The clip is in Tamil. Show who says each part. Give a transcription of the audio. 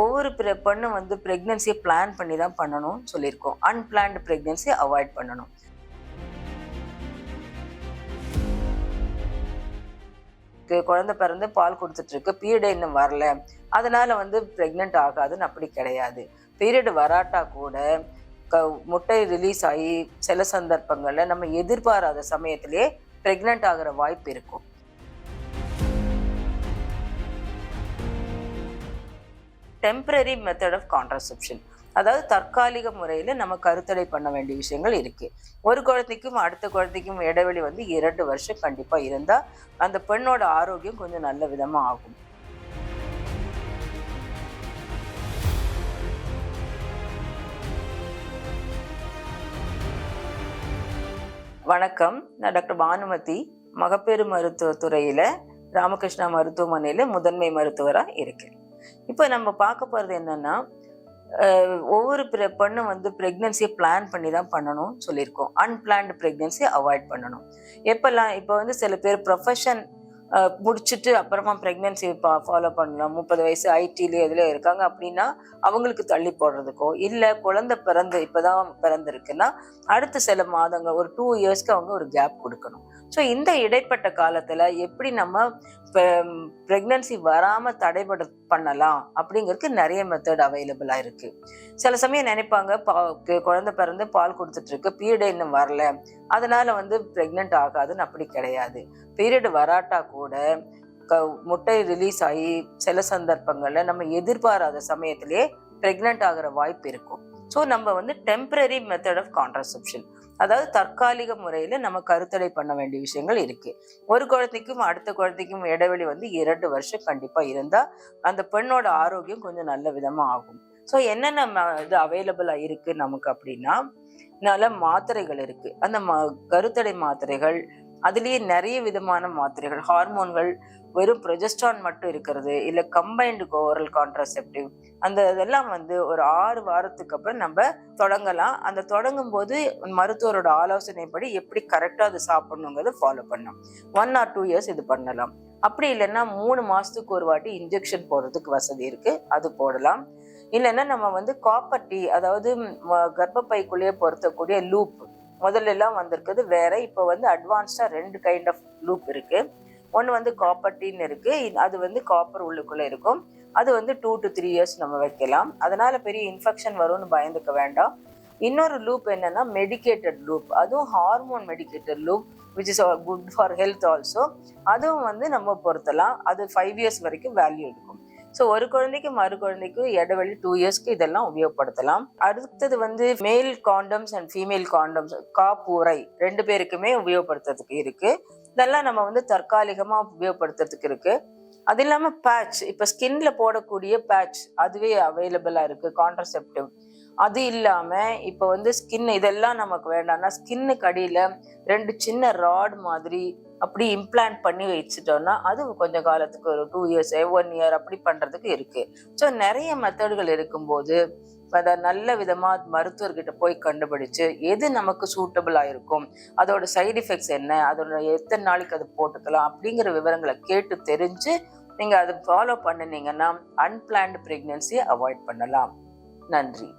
Speaker 1: ஒவ்வொரு பெண்ணும் வந்து பிரெக்னன்சியை பிளான் பண்ணி தான் பண்ணணும் சொல்லியிருக்கோம். அன்பிளான்டு பிரெக்னன்சி அவாய்ட் பண்ணணும். குழந்தை பிறந்து பால் கொடுத்துட்டு இருக்கு, பீரியட் இன்னும் வரல, அதனால வந்து பிரெக்னென்ட் ஆகாதுன்னு அப்படி கிடையாது. பீரியட் வராட்டா கூட முட்டை ரிலீஸ் ஆகி சில சந்தர்ப்பங்கள்ல நம்ம எதிர்பாராத சமயத்திலே பிரெக்னென்ட் ஆகிற வாய்ப்பு இருக்கும். டெம்பரரி மெத்தட் ஆஃப் கான்ட்ரசெப்ஷன், அதாவது தற்காலிக முறையில் நம்ம கருத்தடை பண்ண வேண்டிய விஷயங்கள் இருக்குது. ஒரு குழந்தைக்கும் அடுத்த குழந்தைக்கும் இடைவெளி வந்து 2 வருஷம் கண்டிப்பாக இருந்தால் அந்த பெண்ணோட ஆரோக்கியம் கொஞ்சம் நல்ல விதமாக ஆகும். வணக்கம், நான் டாக்டர் பானுமதி, மகப்பேறு மருத்துவத்துறையில் ராமகிருஷ்ணா மருத்துவமனையில் முதன்மை மருத்துவராக இருக்கேன். இப்போ நம்ம பார்க்க போகிறது என்னன்னா, ஒவ்வொரு பெண்ணும் வந்து பிரெக்னன்சியை பிளான் பண்ணி தான் பண்ணணும் சொல்லியிருக்கோம். அன்பிளான்டு பிரெக்னன்சி அவாய்ட் பண்ணணும். எப்பெல்லாம் இப்போ வந்து சில பேர் ப்ரொஃபஷன் முடிச்சுட்டு அப்புறமா ப்ரெக்னென்சி ஃபாலோ பண்ணலாம், 30 வயசு ஐடிலே இதில் இருக்காங்க அப்படின்னா அவங்களுக்கு தள்ளி போடுறதுக்கோ, இல்லை குழந்தை இப்போதான் பிறந்திருக்குன்னா அடுத்த சில மாதங்கள் ஒரு 2 இயர்ஸ்க்கு அவங்க ஒரு கேப் கொடுக்கணும். ஸோ இந்த இடைப்பட்ட காலத்தில் எப்படி நம்ம ப்ரெக்னன்சி வராமல் தடைபட பண்ணலாம் அப்படிங்கிறதுக்கு நிறைய மெத்தட் அவைலபிளாக இருக்குது. சில சமயம் நினைப்பாங்க, குழந்தை பிறந்து பால் கொடுத்துட்டு இருக்கு, பீரியட் இன்னும் வரல, அதனால வந்து ப்ரெக்னென்ட் ஆகாதுன்னு அப்படி கிடையாது. பீரியட் வராட்டா கூட முட்டை ரிலீஸ் ஆகி சில சந்தர்ப்பங்கள்ல நம்ம எதிர்பாராத சமயத்திலே பிரெக்னென்ட் ஆகிற வாய்ப்பு இருக்கும். ஸோ நம்ம வந்து டெம்பரரி மெத்தட் ஆஃப் கான்ட்ரசெப்ஷன், அதாவது தற்காலிக முறையில் நம்ம கருத்தடை பண்ண வேண்டிய விஷயங்கள் இருக்கு. ஒரு குழந்தைக்கும் அடுத்த குழந்தைக்கும் இடைவெளி வந்து 2 வருஷம் கண்டிப்பாக இருந்தால் அந்த பெண்ணோட ஆரோக்கியம் கொஞ்சம் நல்ல விதமாக ஆகும். ஸோ என்னென்ன இது அவைலபிளாக இருக்கு நமக்கு அப்படின்னா, நல்ல மாத்திரைகள் இருக்கு. அந்த கருத்தடை மாத்திரைகள், அதுலேயே நிறைய விதமான மாத்திரைகள், ஹார்மோன்கள், வெறும் ப்ரொஜெஸ்ட்ரான் மட்டும் இருக்கிறது, இல்லை கம்பைன்டு ஓரல் கான்ட்ராசெப்டிவ், இதெல்லாம் வந்து ஒரு 6 வாரத்துக்கு அப்புறம் நம்ம தொடங்கலாம். அந்த தொடங்கும் போது மருத்துவரோட ஆலோசனைப்படி எப்படி கரெக்டாக அது சாப்பிடணுங்கிறத ஃபாலோ பண்ணலாம். 1 or 2 இயர்ஸ் இது பண்ணலாம். அப்படி இல்லைன்னா 3 மாதத்துக்கு ஒரு வாட்டி இன்ஜெக்ஷன் போடுறதுக்கு வசதி இருக்கு, அது போடலாம். இல்லைன்னா நம்ம வந்து காப்பர் டீ, அதாவது கர்ப்பப்பைக்குள்ளேயே பொருத்தக்கூடிய லூப், முதல்ல எல்லாம் வந்திருக்குது வேற, இப்போ வந்து அட்வான்ஸ்டா 2 கைண்ட் ஆஃப் லூப் இருக்கு. ஒன்று வந்து காப்பர் டீன்னு இருக்கு, அது வந்து காப்பர் உள்ளுக்குள்ள இருக்கும். அது வந்து 2 to 3 இயர்ஸ் நம்ம வைக்கலாம். அதனால பெரிய இன்ஃபெக்ஷன் வரும்னு பயந்துக்க வேண்டாம். இன்னொரு லூப் என்னன்னா மெடிக்கேட்டட் லூப், அதுவும் hormone medicated loop, which is good for health also. அதுவும் வந்து நம்ம பொருத்தலாம். அது 5 இயர்ஸ் வரைக்கும் வேல்யூ இருக்கும். ஸோ ஒரு குழந்தைக்கு மறு குழந்தைக்கு இடைவெளி 2 இயர்ஸ்க்கு இதெல்லாம் உபயோகப்படுத்தலாம். அடுத்தது வந்து மேல் காண்டம்ஸ் அண்ட் ஃபீமேல் காண்டம்ஸ், காப்புரை 2 பேருக்குமே உபயோகப்படுத்துறதுக்கு இருக்கு. இதெல்லாம் நம்ம வந்து தற்காலிகமாக உபயோகப்படுத்துறதுக்கு இருக்கு. அது இல்லாமல் பேட்ச், இப்போ ஸ்கின்ல போடக்கூடிய பேட்ச் அதுவே அவைலபிளாக இருக்கு, கான்ட்ரசெப்டிவ். அது இல்லாமல் இப்போ வந்து ஸ்கின் இதெல்லாம் நமக்கு வேண்டாம்னா ஸ்கின்னுக்கு அடியில் 2 சின்ன ராட் மாதிரி அப்படி இம்ப்ளான்ட் பண்ணி வச்சுட்டோம்னா அது கொஞ்சம் காலத்துக்கு ஒரு 2 இயர்ஸ் 1 இயர் அப்படி பண்ணுறதுக்கு இருக்கு. ஸோ நிறைய மெத்தடுகள் இருக்கும்போது அதை நல்ல விதமாக மருத்துவர்கிட்ட போய் கண்டுபிடிச்சு எது நமக்கு சூட்டபிளாக இருக்கும், அதோட சைடு எஃபெக்ட்ஸ் என்ன, அதோட எத்தனை நாளைக்கு அது போட்டுக்கலாம் அப்படிங்கிற விவரங்களை கேட்டு தெரிஞ்சு நீங்கள் அதை ஃபாலோ பண்ணினீங்கன்னா அன்பிளான்டு ப்ரெக்னன்சியை அவாய்ட் பண்ணலாம். நன்றி.